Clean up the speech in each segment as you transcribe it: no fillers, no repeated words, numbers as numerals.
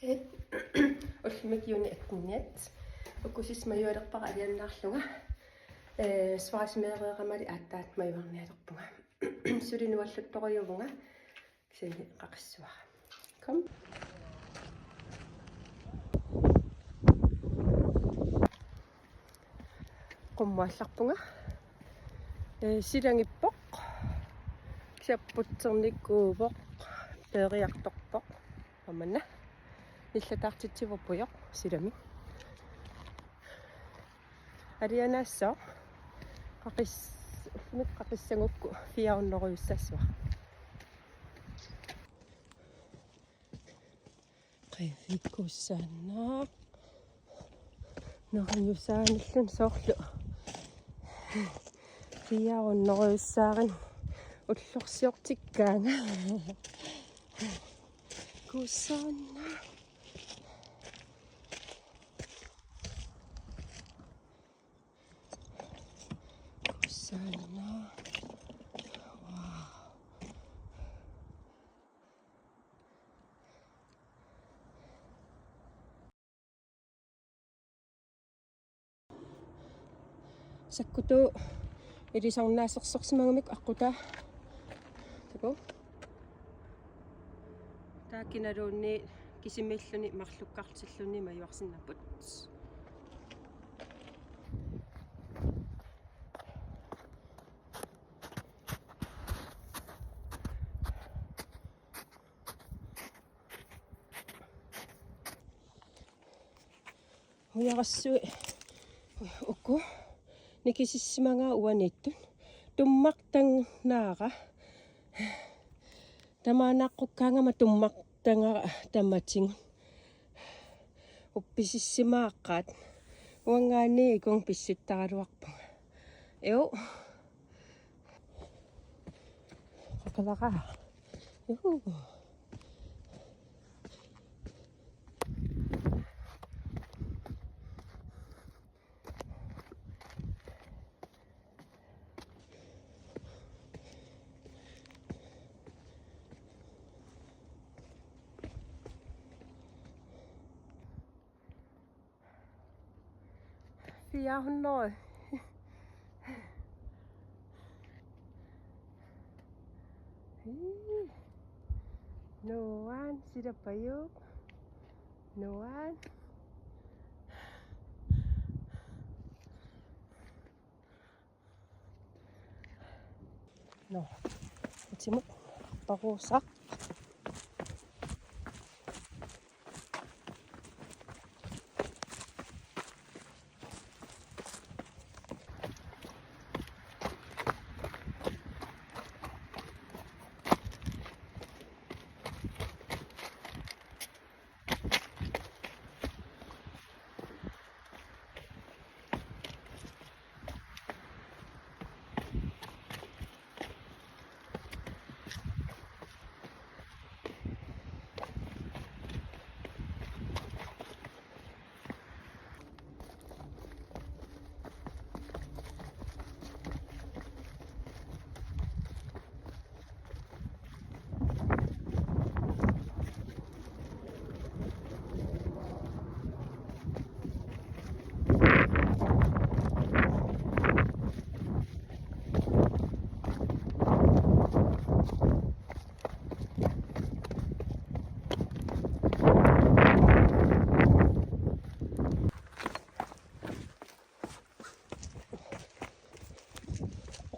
уллумикиуни аккунниат уккусис маюалерпара алианнаарлунга сварисмеэреэрамали ааттаат маюарниалерпунга сулинуаллутториувунга кисани қақиссуара ком qummaallарпунга силангиппоқ кисаппутсерниккуувоқ пеериарторпоқ амана иллатаартитсивуппуйоқ силами алианаассоо қақиссангукку фиауннеруйуссассуа қэвиккуссаанаа норюсааниллун соорлу фиауннеруйуссаарин уллорсиортиккаанга куссаанна куссаанна вау саккуту илисарнаассерсорсимагамик аққута тако таакиналуунни кисимиллуни марлуккартиллуни маюарсиннаппут уярассуи укку никисиссимангаа уаниттун туммартаннаара тамаанааққуккаангама туммартангара таматингу упписиссимааққаат уангаани икун писсуттаралуарпунга эу қакалара ю фиаунноо ноан сидапаюк ноан но этим паруса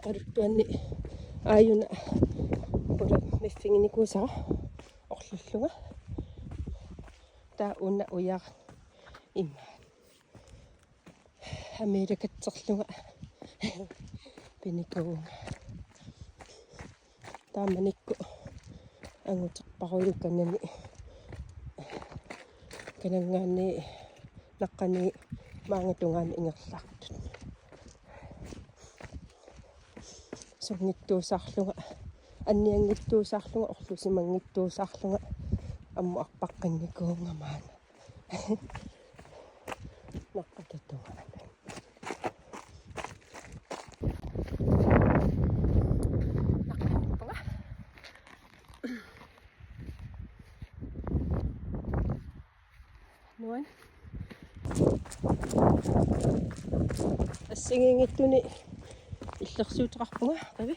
qaruttuanni aayuna pula miffinginikuusara orlullunga taa unna uyar imma amerikatserlunga pinikuunga taamanikku anguterparuilukkannani kanangaanni naqqani maangatungaani ingerlaartut сорниттуусаарлунга анниангиттуусаарлунга орлусимангиттуусаарлунга амму арпаққинникуунгамаана наққататунгана наққаниппунга Nuan. Assingingituni illersuuteqarpunga qavi.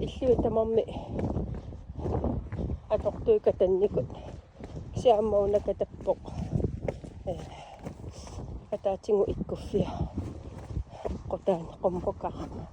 Illu tamarmi atortuika tannikut siammaunaka tappoq ataatingu ikkuffia qotaani qompoqarama.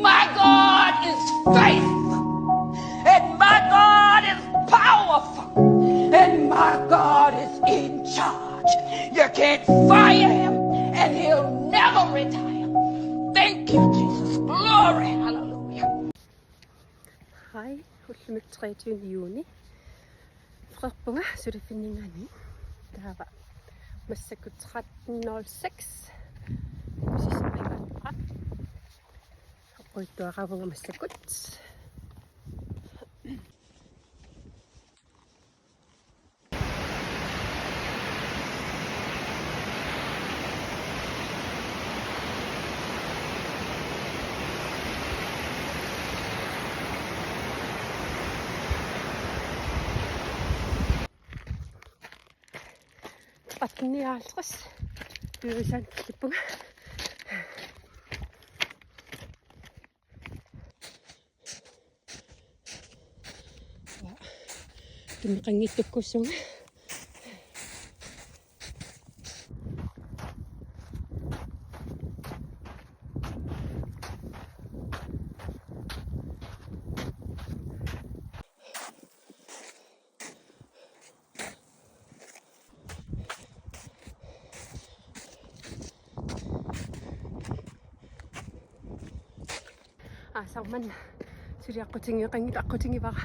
My God is faithful, and my God is powerful, and my God is in charge. You can't fire him, and he'll never retire. Thank you, Jesus. Glory, hallelujah. Hi, hullumek 23. juni. Frøpunga, så det finner ngani. Tava. Massakut 13:06. Qoittuaqavunga massakut. Atniaalqas pyysan kippunga. Qangittukkussunga sarman suriaqqutinngi qangit aqqutinngivaqa.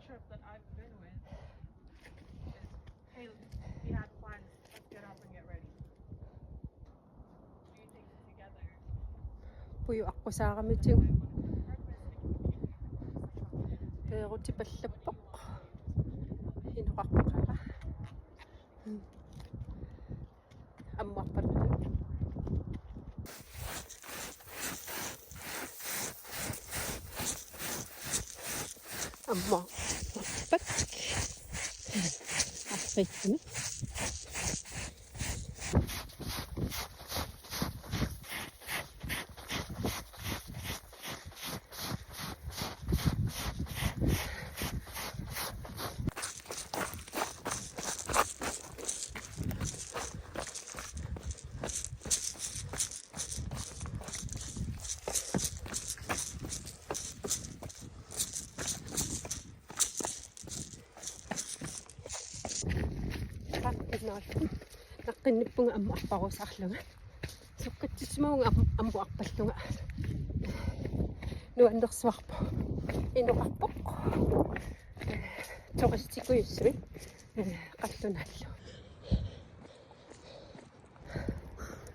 Trip that I've been with is, hey, we had plans, let's get up and get ready. Do things together. Puyu aqqusaaramitigu peerutipallappoq inuqarpaqara ammuarpallu amma pat affaitni naqqinnipunga ammu arparusaarlunga suqqatsismaunga ammu arpallunga nuannersuarpu inuqarpoq toristikuussui qallunaallu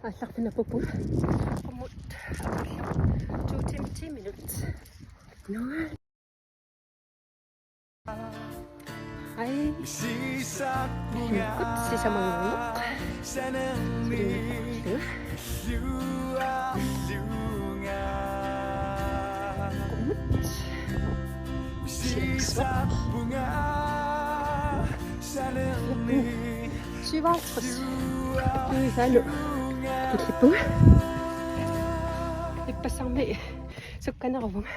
алларпина пупуга аммут 2 minutes нуа ай сисамангуйоқ Sivaatsqus tuisaalu killippunga ippassarmi sukkaneruvunga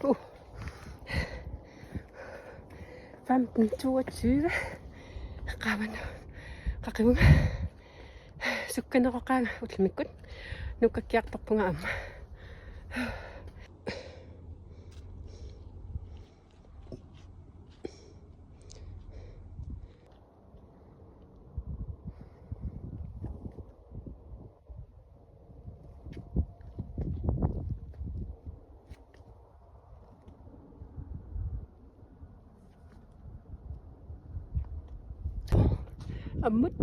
Oh. 15:22 qaavan qaqimun sukkaneroqaanga ulmikkut nukkakkiartorpunga amma ammut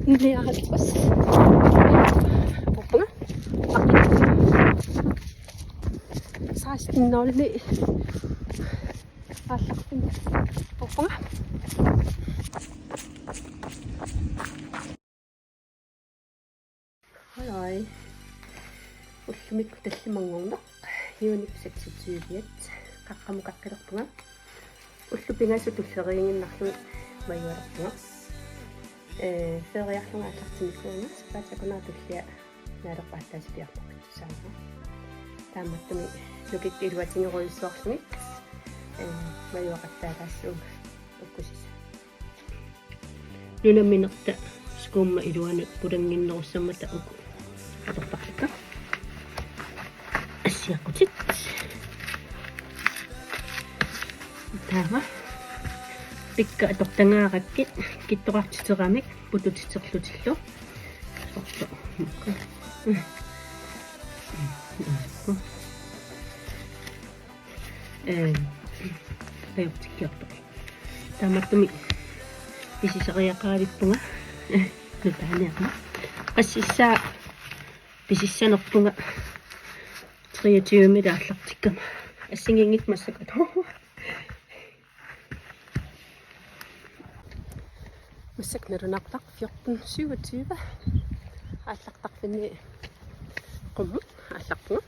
Niahatpas poppunga saastinnoolli aallarpin poppunga halai ullumikku tallimangorneq юунипсатситсуивиат qaqqamukaqqilerpunga уллупингаасу туллериингиннарлу маюалерpunga фериарлунга аллартимиккуунга патакунаатуллиа наалерпааттаасипиарпаққитсаама тааматтуми нукиккилуатингеруйссуарлугит маюақаттаалаассуу уккусис нунамминерта скуумма илуана пулангиннеруссаммата уку аторпарлука ассиаққутит таама пикка атортангаараккит киттоқартитерамик путутитерлутиллу орто пеоптиккиарто тааматтуми писисериақаавиппунга нутааниарма qassissaa писиссанерпунга 23 мита аллартиккама ассингингит массакат مسك نرنقطق في قطن سوى تيبة علقطق فيني قم علقطنا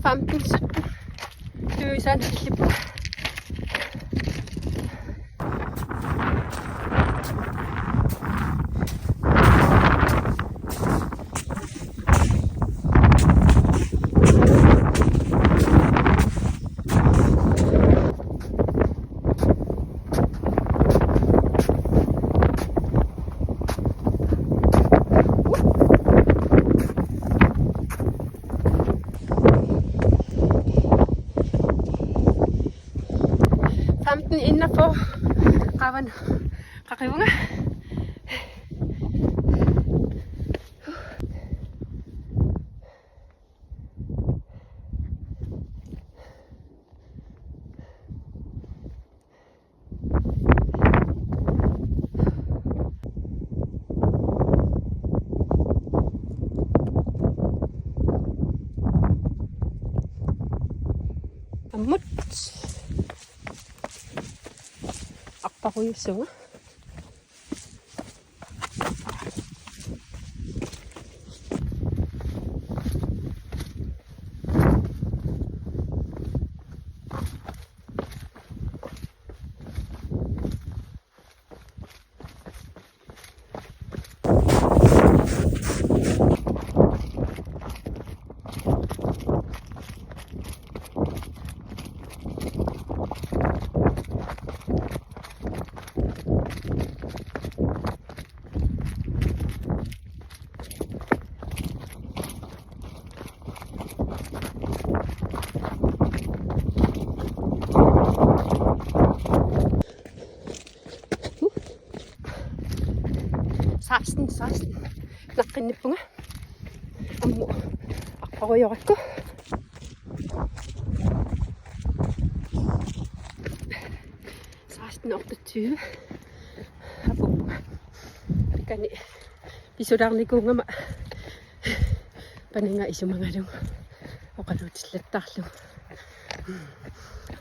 15, 17. Tyysan hillippu. Innenfor qavan qaqivunga ammut Pakuyusong. Sasten. Naqqinnipunga. Ammu aqparuyorakku. Sasten 28. Apuppunga. Kani pisularnikungama. Paninga isumangalung. Oqaluutillattarlu.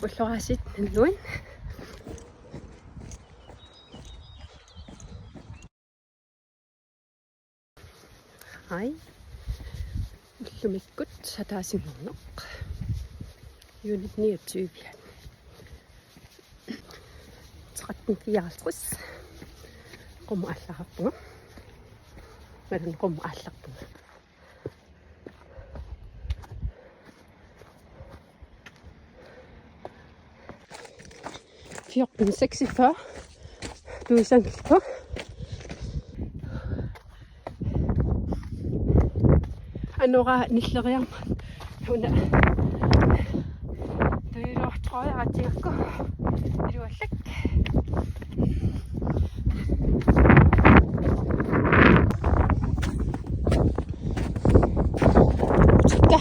Ullorasit nannuin. Hai. Lumikkut 100 Unit 29. 1354. Qomu аллараппуга. Малун qomu алларпуга. Fjorten 46. Tusen på. Anora nilleriam huna tøyro troja atirko iluallak tikka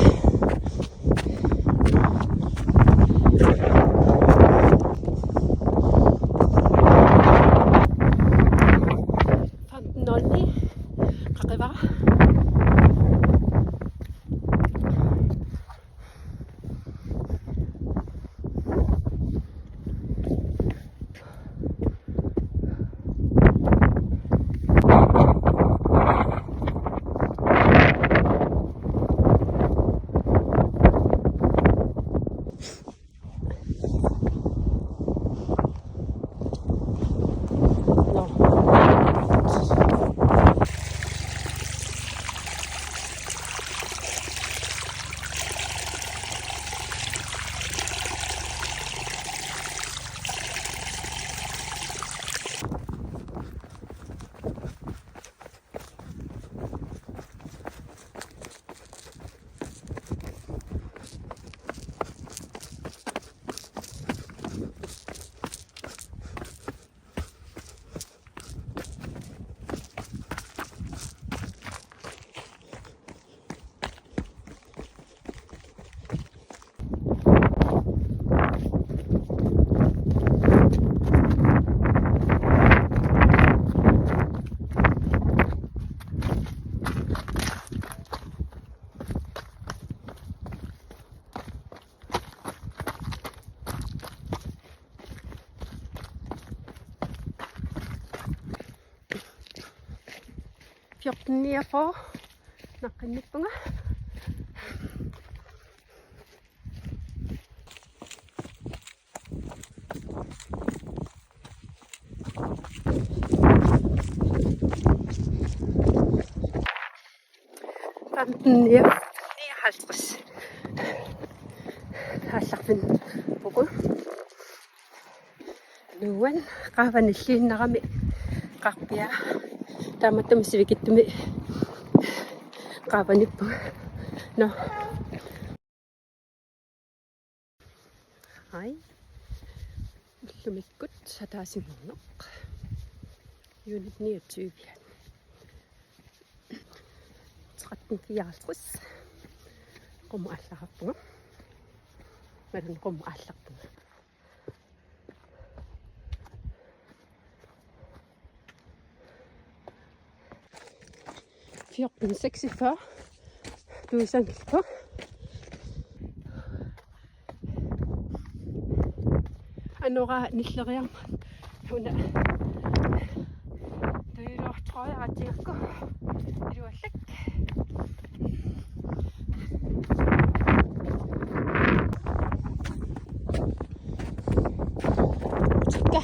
1509 qaqivara14 for naqqinnipunga 15 halvtreds. Таалларпин пуку. Нуан qavanilliinnarami qarpia taamattumi sivikittumi qavanippu no hai ullumikkut sataasimurneq unit 29 13 qomu аллараппуга малун qomu алларпуга 1446 duisanqilpa anora nilleriarma una tuiluartroyaratiakku iluallak tikka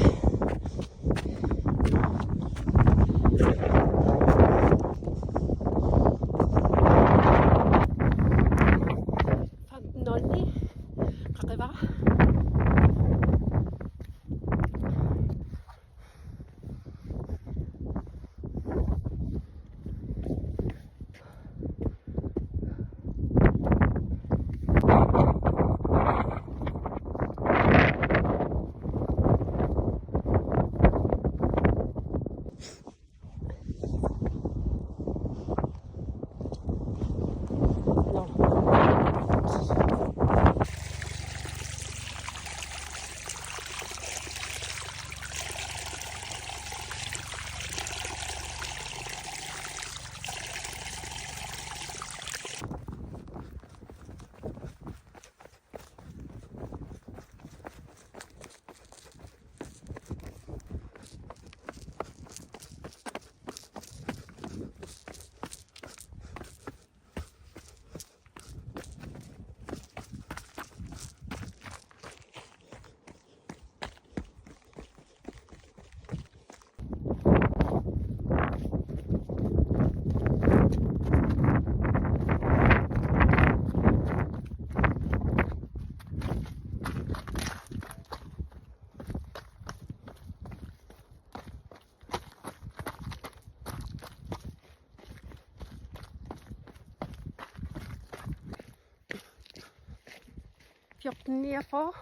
Fjorten for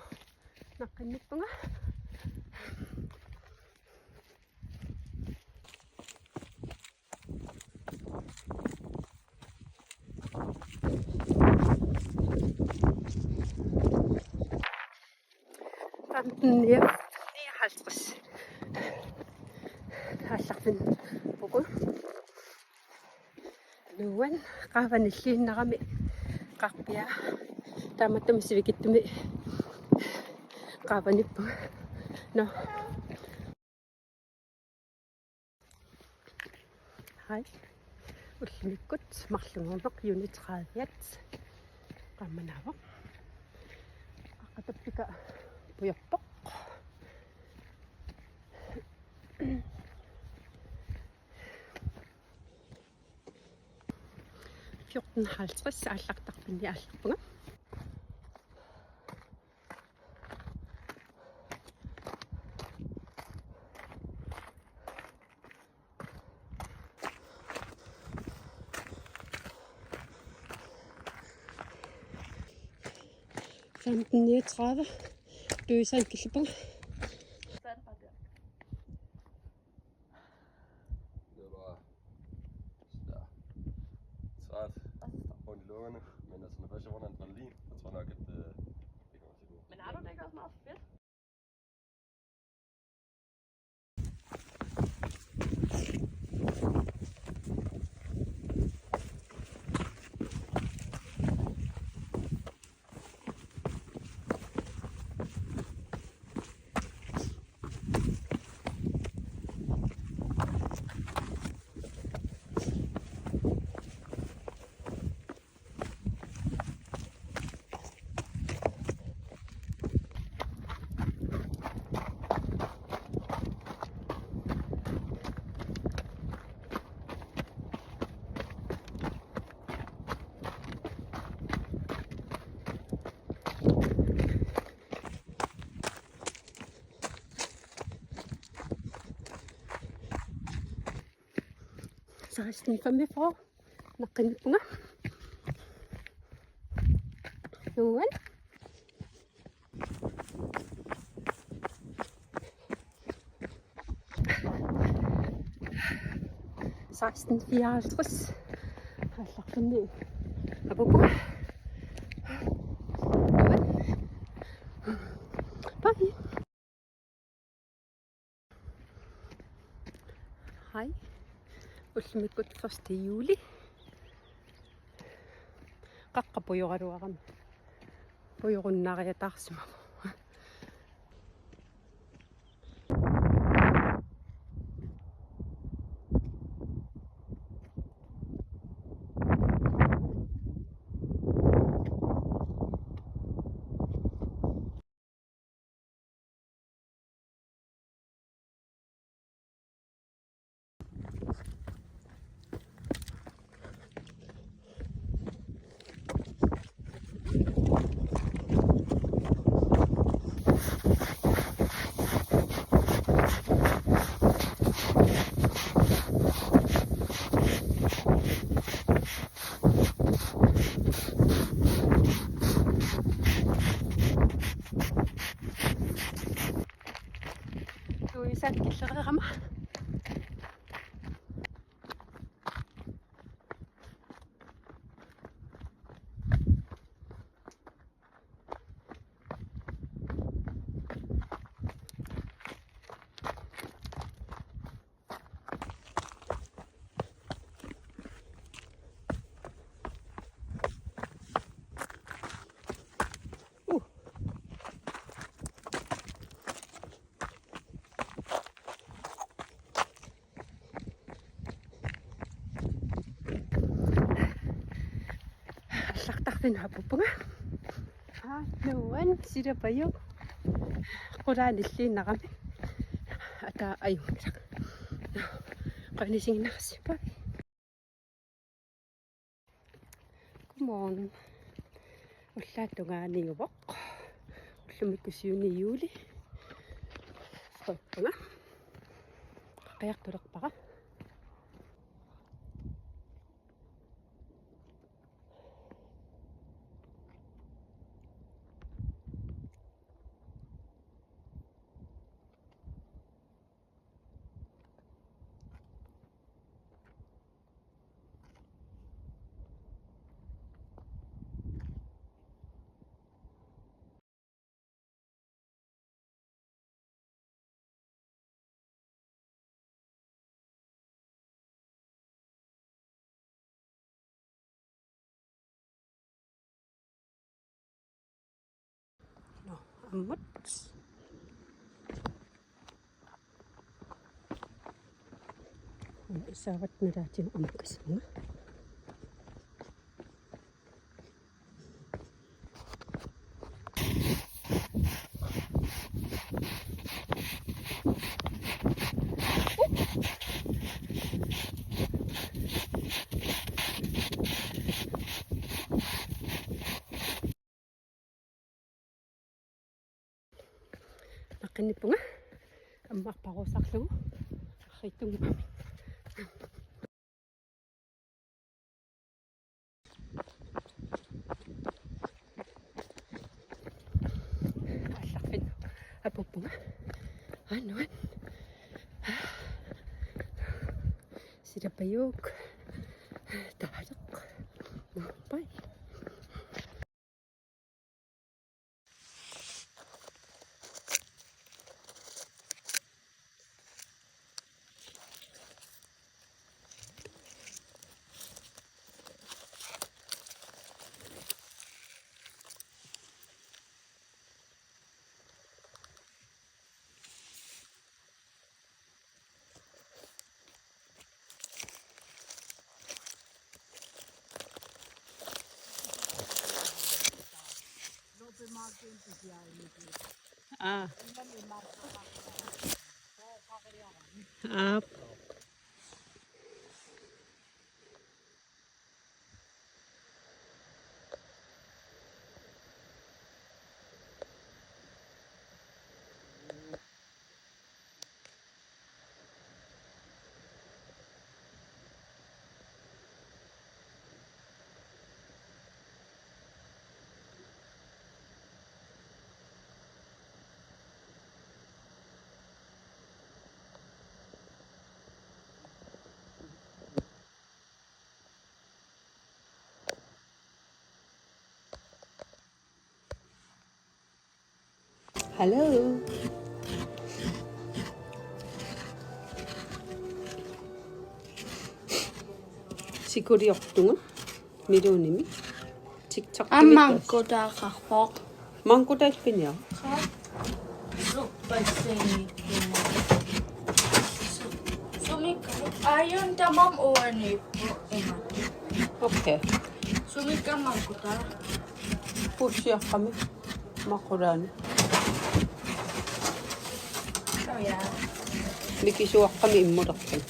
nakkennippunga. halvtreds. Таалларпин пуку. Нуан qavanilliinnarami qarpia taamattumi sivikittumi qavanippu no hai ullumikkut marlungorneq unit 30 qammanava aqatappika puyarpoq 1450 аллартарпинни алларпуга Femten 30 duisanqillupunga Men altså, når først jeg runder en adrenalin, så tror jeg nok, at det kommer til at gå. Men er du ikke også meget fedt? 16:45 naqinippunga nuan 16:54 алларпунни апупуга Bye. Hej. Ullimikut 1. juli. Qaqqapujoraluarama. Pujorunnaariataarsimavu. Tuisan killerama. Allaqtarpin hapuppunga. Nuan silapayu. Qulaanilliinnaqami. Ata ayungilaq. Qanisinginaqassipa. Good morning. Ullaattungaaniuvoq. Ullumikkusiuni juuli. Qoppunga. Qiaqtulerpaqa. Ammut. Isawat naratin umkasma. Naqinippunga ammarparusarlugu arrittungimami. Allarpin apuppunga annuan silapayuk taaleq pai. Ah. Up. Hello. Sikuriortungun miluunimi TikTok Ammanko taaqarpoq. Mankutalpinia. Suppassani. Sumikka ayun tamam uanippo ima. Okay. Sumikka mankuta. Pusiaqqami maqulaani. Oh yeah. Mikisuaqqami immulerpan.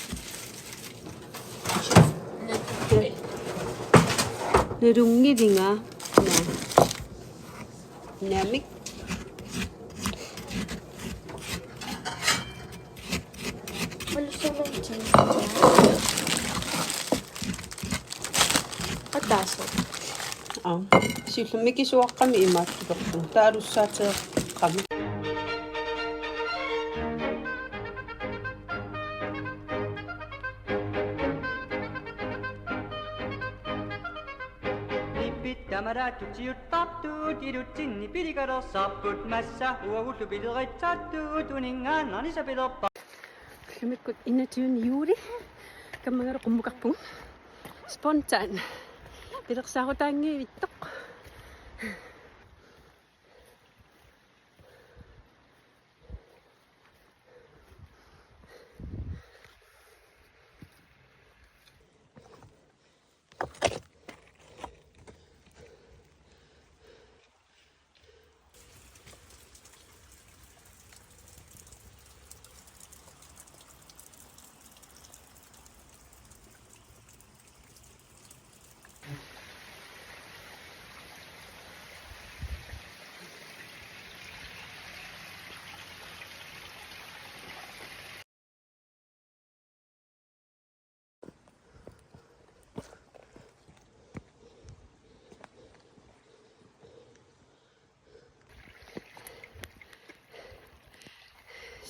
Nerungilinga na namik Malusulantin. Ataso. силлумикисуаққами имааттуперпу таалуссаатеэққами Tamara tutsiuttattu tidutsinni pilikaro sapput massa uavullu pilqitsattu tuningaan anisapiloppa кэмиккут инатиуни юули каммагара қуммукарпугу спонтан пилерсаарутаангиивиттоқ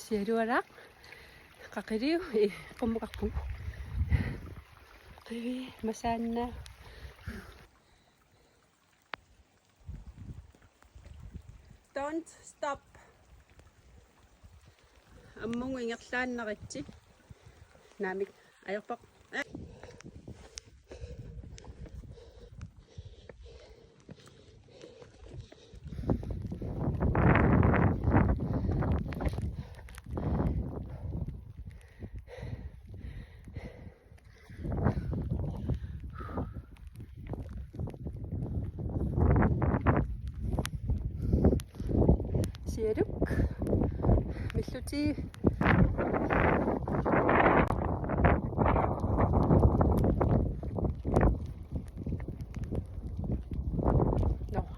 сируараа қақириу қуммукарпугу қиви масаанна Don't stop. Аммунгу ингерлааннеритси. Наамик аерпақ. Сирук. Миллути.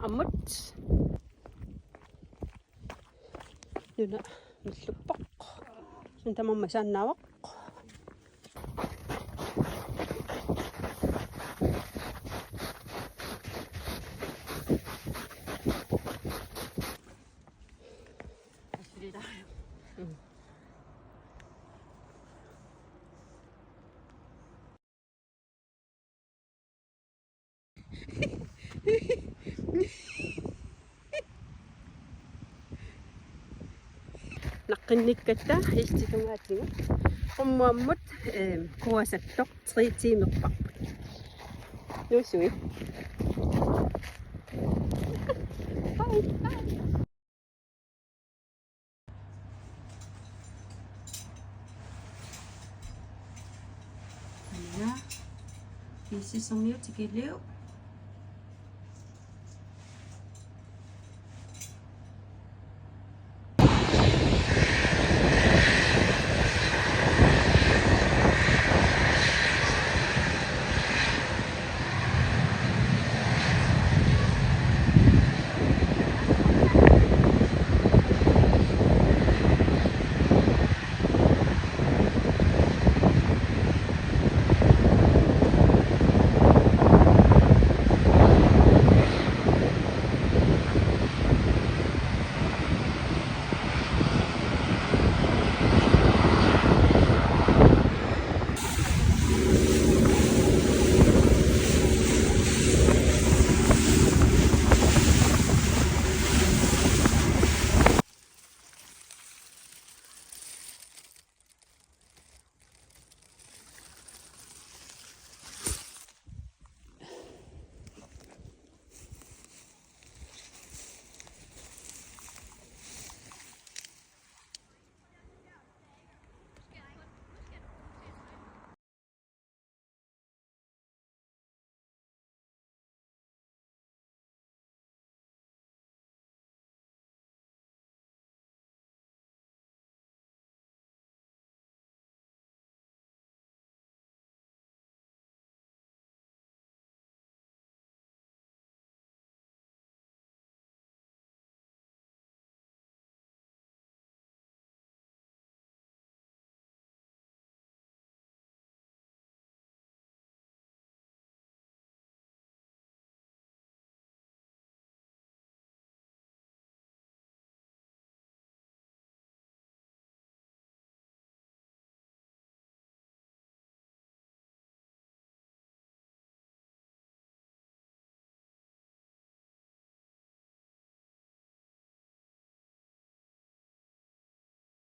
Аммут. Юна миллуппақ. Сунтамамма сааннаавақ. Naqinnikkata istitumaatiga qummuammut kuasattoq 3 tiimerparput nuusui Anna, this is on you to get you.